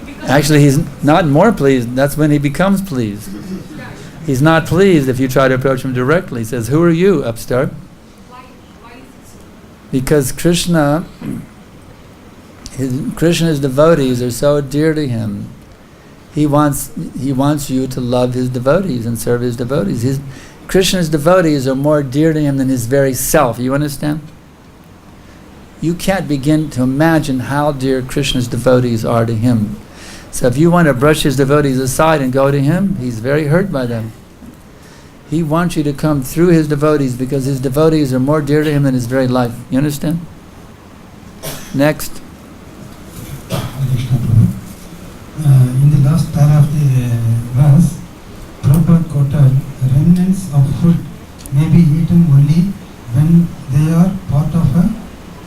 become. Actually, he's not more pleased. That's when he becomes pleased. He's not pleased if you try to approach him directly. He says, who are you, upstart? Why is it so? Because Krishna's devotees are so dear to him. He wants you to love his devotees and serve his devotees. Krishna's devotees are more dear to him than his very self. You understand? You can't begin to imagine how dear Krishna's devotees are to him. So if you want to brush his devotees aside and go to him, he's very hurt by them. He wants you to come through his devotees because his devotees are more dear to him than his very life. You understand? Next. In the last para of the verse, Prabhupada quoted, remnants of food may be eaten only when they are part of a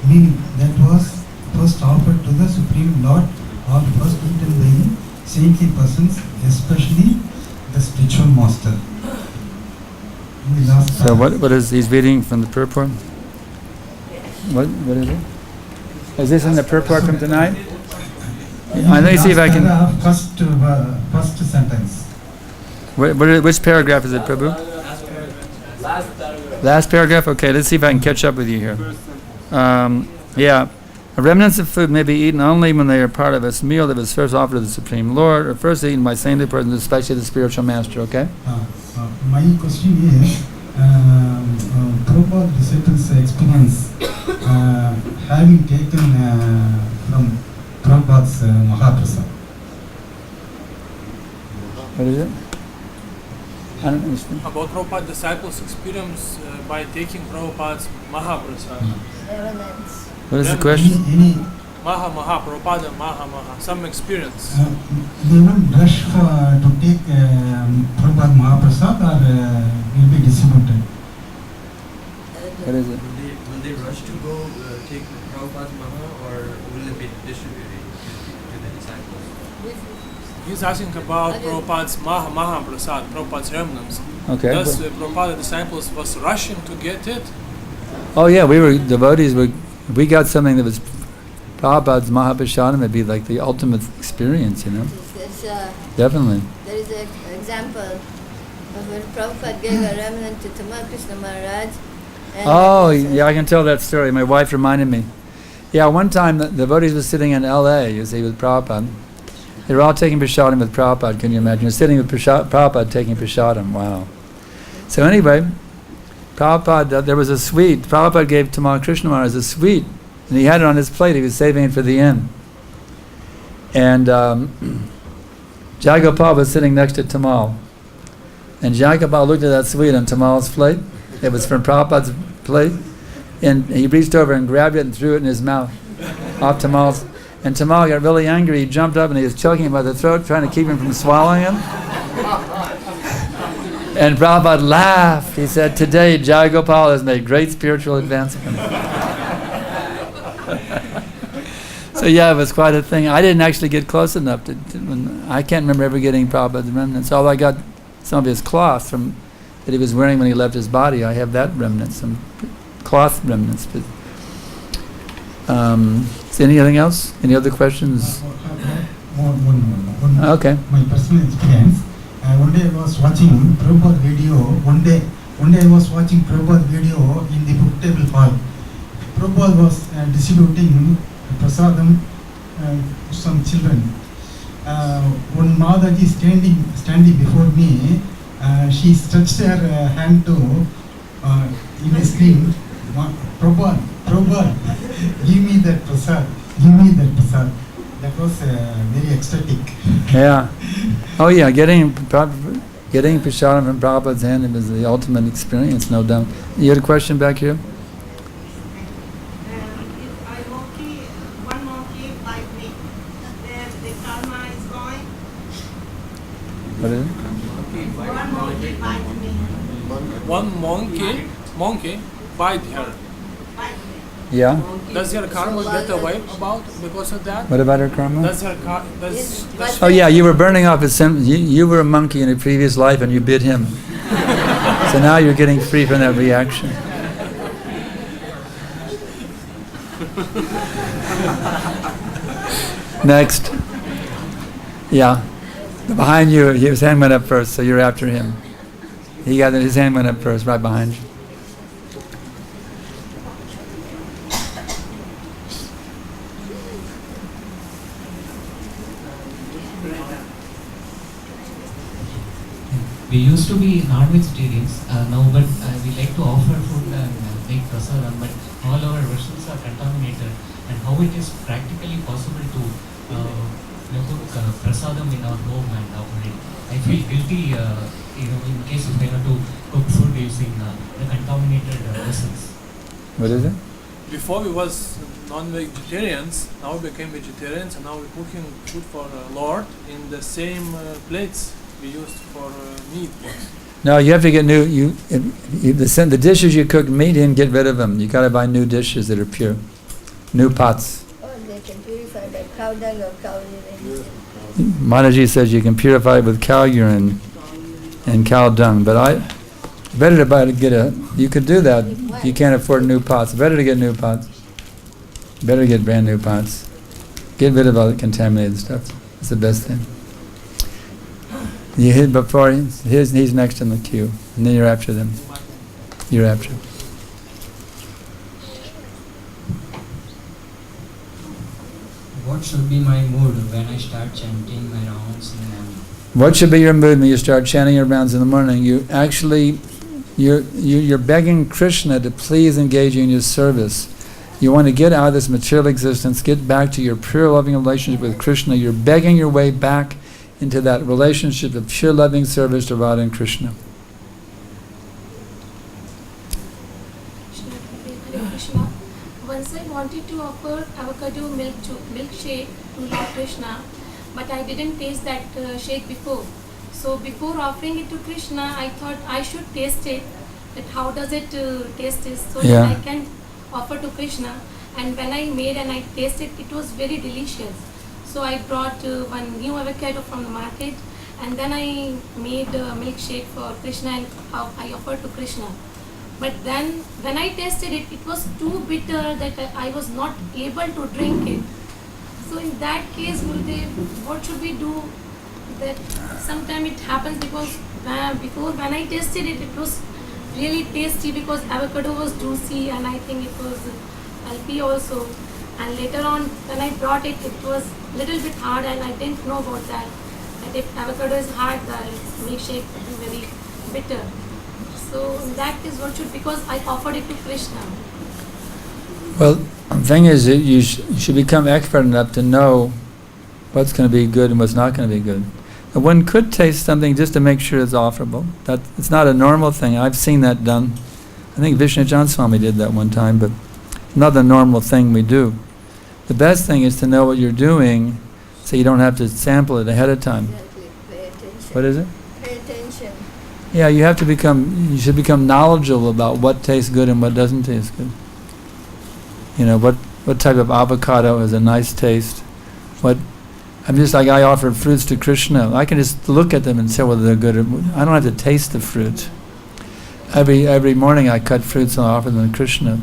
meal that was first offered to the Supreme Lord or first eaten by saintly persons, especially the spiritual master. In the last So what is he's reading from the purport? What is it? Is this in the purport from tonight? Let me see if I can. First sentence. Which paragraph is it, Prabhu? Last paragraph? Okay, let's see if I can catch up with you here. Yeah. Remnants of food may be eaten only when they are part of a meal that was first offered to the Supreme Lord, or first eaten by saintly persons, especially the spiritual master, okay? My question is, Prabhupada disciples experience having taken from Prabhupada's Mahaprasad. What is it? I don't understand. About Prabhupada disciples' experience by taking Prabhupada's Mahaprasad. Revenants. What is the Then- question? Any Maha, Prabhupada, Maha, some experience. they won't rush to take Prabhupada Mahaprasad or will be distributed. What is it? Will they rush to go take Prabhupada's Maha, or will it be distributed to the disciples? He's asking about Prabhupada's Maha Prasad, Prabhupada's remnants. Okay. Does Prabhupada disciples was rushing to get it? Oh yeah, we were devotees. We got something that was Prabhupada's Mahaprasad. It'd be like the ultimate experience, you know. Definitely. There is an example of when Prabhupada gave a remnant to Tamal Krishna Maharaj. And Oh yeah, I can tell that story. My wife reminded me. Yeah, one time the devotees were sitting in L.A. You see, with Prabhupada. They were all taking prasadam with Prabhupada. Can you imagine? You're sitting with Prabhupada taking prasadam. Wow. So anyway, Prabhupada, there was a sweet. Prabhupada gave Tamal Krishna Maharaj a sweet, and he had it on his plate. He was saving it for the end. And Jagopal was sitting next to Tamal. And Jagopal looked at that sweet on Tamal's plate. It was from Prabhupada's plate. And he reached over and grabbed it and threw it in his mouth, off Tamal's. And Tamal got really angry. He jumped up and he was choking him by the throat, trying to keep him from swallowing him. And Prabhupada laughed. He said, "Today Jagopal has made great spiritual advancement." So yeah, it was quite a thing. I didn't actually get close enough to I can't remember ever getting Prabhupada's remnants. Although I got some of his cloth from that he was wearing when he left his body. I have that remnant, some cloth remnants. But, is there anything else? Any other questions? One Okay. my personal experience. One day I was watching Prabhupada video. One day I was watching Prabhupada video in the book table hall. Prabhupada was distributing prasadam to some children. One Mataji standing before me, she stretched her hand to in a screen. Prabhupada, give me that prasad. That was very ecstatic. Yeah. Oh yeah, getting prasadam from Prabhupada's hand, it was the ultimate experience, no doubt. You had a question back here? If one monkey bite me, then the karma is going. What is it? One monkey bite me. One monkey bite her. Bite me. Yeah. Does her karma get away about because of that? What about her karma? Does does Oh yeah, you were burning off his sin. You were a monkey in a previous life and you bit him. So now you're getting free from that reaction. Next. Yeah. Behind you, his hand went up first, so you're after him. His hand went up first, right behind you. We used to be non-vegetarians now, but we like to offer food and take prasadam, but all our versions are contaminated. And how it is practically possible to cook prasadam in our home and operate? I feel guilty, in case if I have to cook food using the contaminated vessels. What is it? Before we was non-vegetarians, now we became vegetarians, and now we're cooking food for Lord in the same plates we used for meat. No, you have to get new. The dishes you cook meat in, get rid of them. You got to buy new dishes that are pure, new pots. Oh, they can purify by cow dung or cow urine. Mataji says you can purify it with cow urine and cow dung, but better to get a. You could do that. You can't afford new pots. Better to get new pots. Better get brand new pots. Get rid of all the contaminated stuff. It's the best thing. You hit before he's next in the queue, and then you're after them. You're after. What should be my mood when I start chanting my rounds in the morning? What should be your mood when you start chanting your rounds in the morning? You actually You're begging Krishna to please engage you in your service. You want to get out of this material existence, get back to your pure loving relationship with Krishna. You're begging your way back into that relationship of pure loving service to Radha and Krishna. Hare Krishna. Once I wanted to offer avocado milkshake to Lord Krishna, but I didn't taste that shake before. So before offering it to Krishna, I thought I should taste it. That how does it taste it, so that I can offer to Krishna. And when I made and I tasted, it was very delicious. So I brought one new avocado from the market, and then I made a milkshake for Krishna and I offered to Krishna. But then when I tasted it, it was too bitter that I was not able to drink it. So in that case, Gurudev, what should we do? That sometimes it happens because before when I tasted it, it was really tasty because avocado was juicy and I think it was healthy also. And later on when I brought it, it was little bit hard and I didn't know about that. That if avocado is hard, the milkshake will be very bitter. So in that case, what should, because I offered it to Krishna. Well, the thing is that you should become expert enough to know what's going to be good and what's not going to be good. And one could taste something just to make sure it's offerable. It's not a normal thing. I've seen that done. I think Vishnu Jan Swami did that one time, but not the normal thing we do. The best thing is to know what you're doing so you don't have to sample it ahead of time. Exactly. Pay attention. What is it? Pay attention. Yeah, you should become knowledgeable about what tastes good and what doesn't taste good. You know, what type of avocado has a nice taste. I'm just like, I offer fruits to Krishna. I can just look at them and say whether they're good or I don't have to taste the fruit. Every morning I cut fruits and I offer them to Krishna.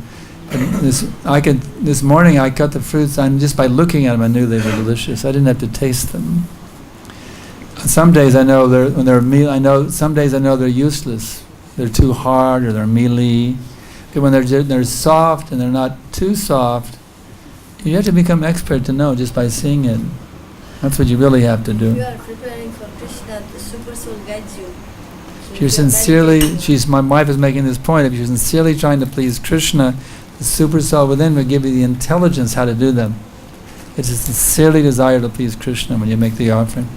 And this morning I cut the fruits, and just by looking at them I knew they were delicious. I didn't have to taste them. Some days I know some days I know they're useless. They're too hard or they're mealy. But when they're soft and they're not too soft, you have to become expert to know just by seeing it. That's what you really have to do. You are preparing for Krishna, the super soul guides you. If you're sincerely, my wife is making this point, if you're sincerely trying to please Krishna, the super soul within will give you the intelligence how to do them. It's a sincerely desire to please Krishna when you make the offering.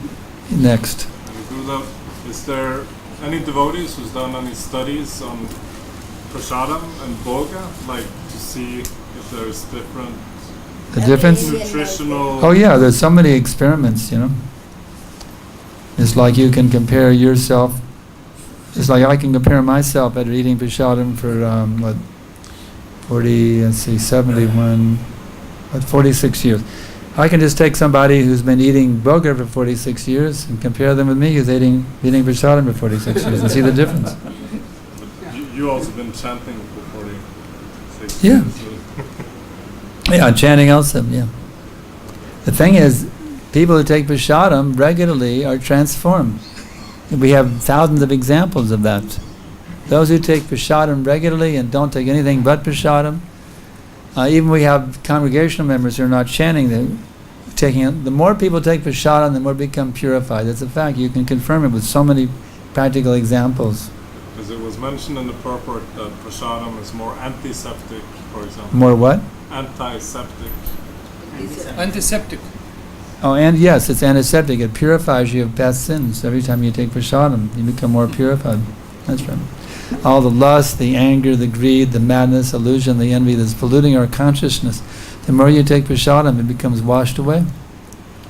Next. Gurudev, is there any devotees who's done any studies on prasadam and bhoga, like to see if there's different nutritional... Oh yeah, there's so many experiments, you know. It's like you can compare yourself, it's like I can compare myself at eating prasadam for 46 years. I can just take somebody who's been eating bhoga for 46 years and compare them with me who's eating prasadam for 46 years and see the difference. You also been chanting for 46 years. Yeah. Yeah, chanting also, yeah. The thing is, people who take prasadam regularly are transformed. We have thousands of examples of that. Those who take prasadam regularly and don't take anything but prasadam, even we have congregational members who are not chanting, the more people take prasadam, the more become purified. That's a fact. You can confirm it with so many practical examples. Because it was mentioned in the purport that prasadam is more antiseptic, for example. More what? Antiseptic. Antiseptic. Oh, and yes, it's antiseptic. It purifies you of past sins. Every time you take prasadam, you become more purified. That's right. All the lust, the anger, the greed, the madness, illusion, the envy that's polluting our consciousness, the more you take prasadam, it becomes washed away.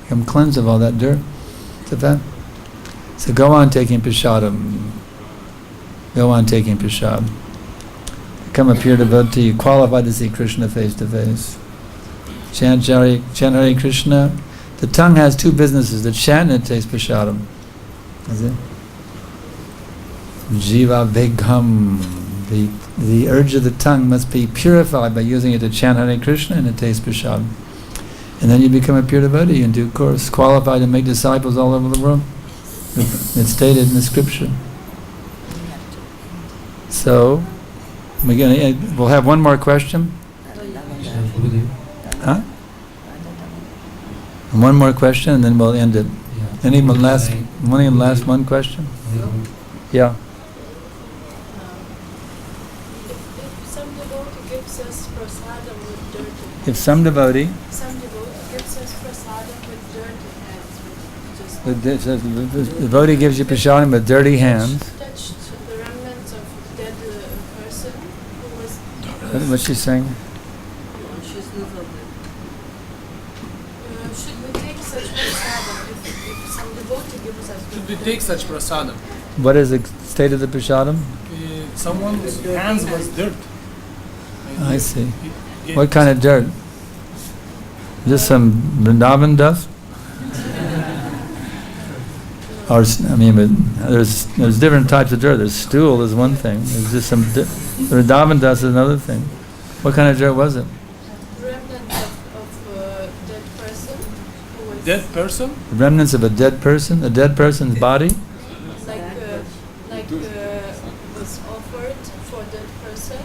Become cleansed of all that dirt. Is that? So go on taking prasadam. Go on taking prasadam. Become a pure devotee, qualified to see Krishna face to face. Chant Hare Krishna. The tongue has two businesses, the chant and it tastes prasadam. Is it? Jiva Vegham. The urge of the tongue must be purified by using it to chant Hare Krishna and it tastes prasadam. And then you become a pure devotee in due course, qualified to make disciples all over the world. It's stated in the scripture. So, we'll have one more question. Huh? One more question and then we'll end it. Any last one question? Yeah. If some devotee, Some devotee gives us prasadam with dirty hands. Just the devotee gives you prasadam with dirty hands. touched the remnants of dead person who was. What's she saying? Should we take such prasadam if some devotee gives us? Should we take such prasadam? What is the state of the prasadam? Someone's hands was dirt. I see. He gave What kind of dirt? Just some Vrindavan dust? Or, I mean, but there's different types of dirt. There's stool is one thing. There's just some Vrindavan dust is another thing. What kind of dirt was it? Remnants of dead person who was. dead person. Remnants of a dead person? A dead person's body? Like was offered for dead person.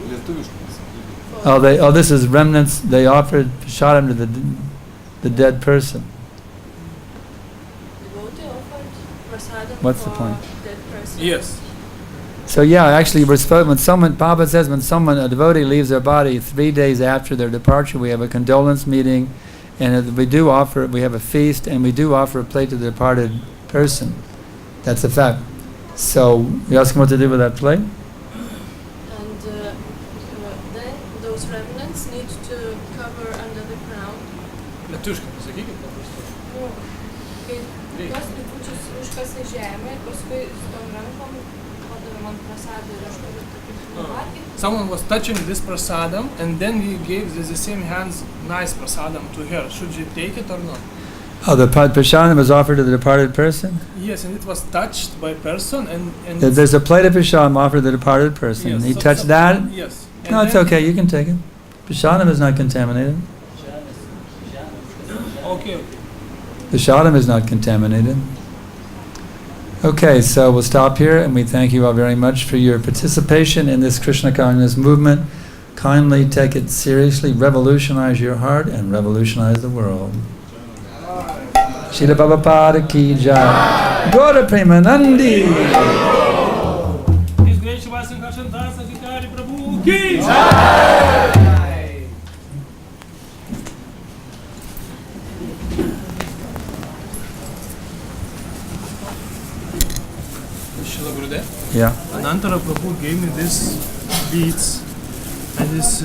This is remnants. They offered prasadam to the dead person. Devotee offered prasadam What's the for point? dead person. Yes. So yeah, actually, we're supposed, when someone, Prabhupada says, when a devotee leaves their body 3 days after their departure, we have a condolence meeting, and we have a feast, and we do offer a plate to the departed person. That's a fact. So you ask him what to do with that plate? And then those remnants need to cover under the ground. Lietuviškai pasakykit paprastai. Kai tos likučius užkasė žemę ir paskui su tom rankom padavė man prasadą ir aš turiu tokį patį. Someone was touching this prasadam and then he gave the same hands nice prasadam to her. Should she take it or not? The prasadam was offered to the departed person? Yes, and it was touched by person and There's a plate of prasadam offered to the departed person. Yes, He so- touched so- that? Yes. No, And it's then- okay, you can take it. Prasadam is not contaminated. Okay. Prasadam is not contaminated. Okay, so we'll stop here, and we thank you all very much for your participation in this Krishna consciousness movement. Kindly take it seriously, revolutionize your heart, and revolutionize the world. Srila Prabhupada ki jai. Gaura Premanandi. His Grace Shiva Sankarshan Das Adhikari Prabhu ki jai. Srila Gurudev. Yeah. Anantara Prabhu gave me this beads and this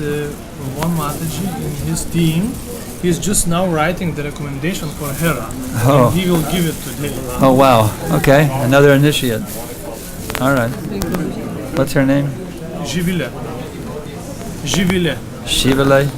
one Mataji in his team. He's just now writing the recommendation for Hera. Oh. And he will give it today. Oh, wow. Okay, another initiate. All right. What's her name? Jivile. Jivile. Shivale.